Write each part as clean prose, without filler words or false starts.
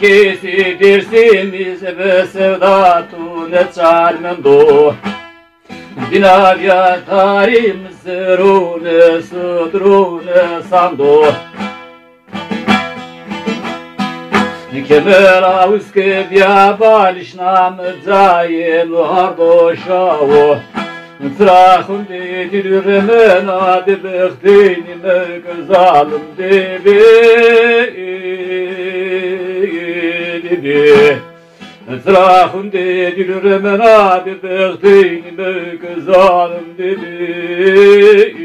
kesi dersimiz ve sevdatu ne çarmendo Dinavya tarim sırune sudrune sando Kemera uske bia balişnam zayem hardo şavo Trahum dedirüremen adı bektinime güzalim debi Trahum dedirüremen adı bektinime güzalim debi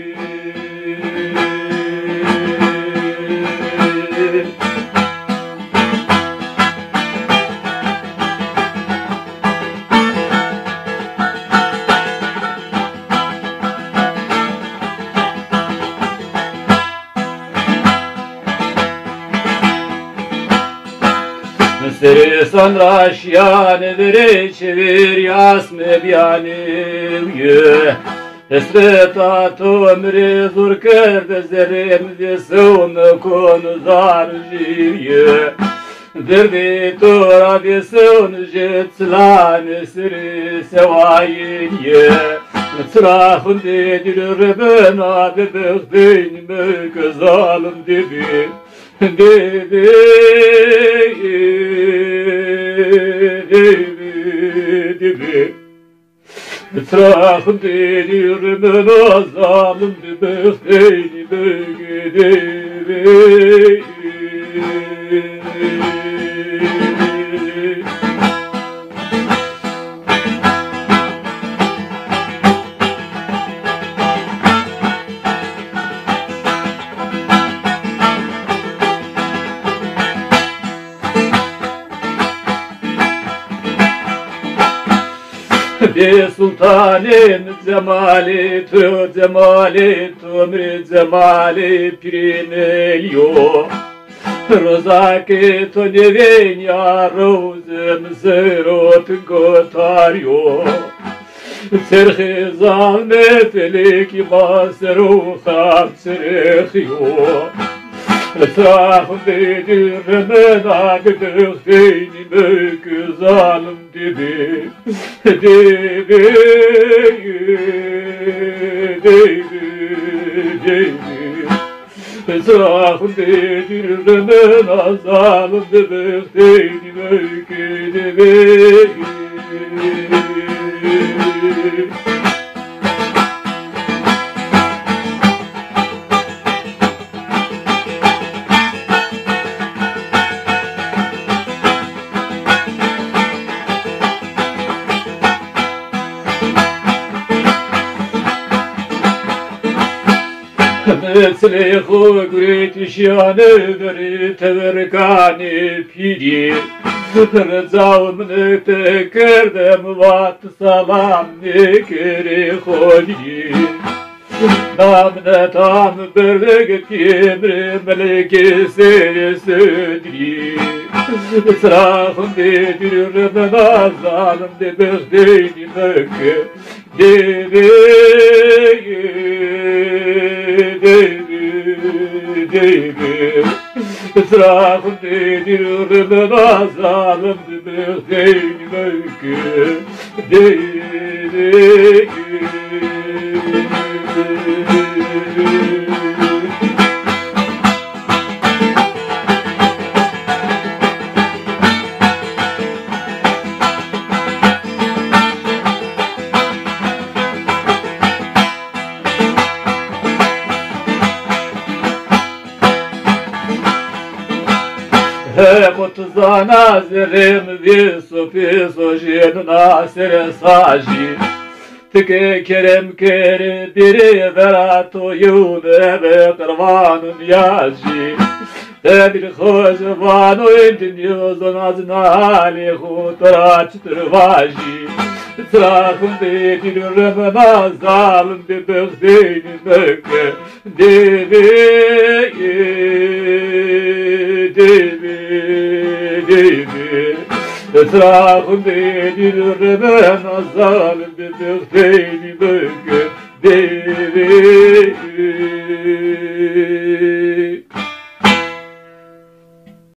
Seri sonra şiyanı vere çevir yasme biyanı Esreta tomri zur kerde zerim vesum konu zar jiye Derdi tora vesun jetslan seri sevayiye Trahun dedir bena bebektin me gözalım debi Debi Trahım dedir ben azalım Bebekeyni begedevi Be sultanem cemali tu cemali tumri cemali pirinelio Rozake to nevenia rozem zerot gotario Serhe zalmet eleki basero hapserechio Trahum dedir mena gıdıkteyni mök zalim debi Debi Trahum dedir mena zalim debikteyni mök debi Meslehu gretişyanı veri teverkani piri Rızavım tekerdem vat salam nekeri hodiri Namne tam berleg kemre meleke seri södri Srahım dedir ben azalım de behdeyni mekke Devi Esrafım dedir ben azalım behdeyni mekke Devi Mutuzana zerim visu pisu jenu nasere saji Tike kerem kere biri verato yun eve karvanun yaji Tedir khojvanu indin yuzun aznali hutraç tırvaji Trahum dedir remena zalim de behdeyni mekke Devi Esrahım dedir ben azalim de behdeyni mekke Devi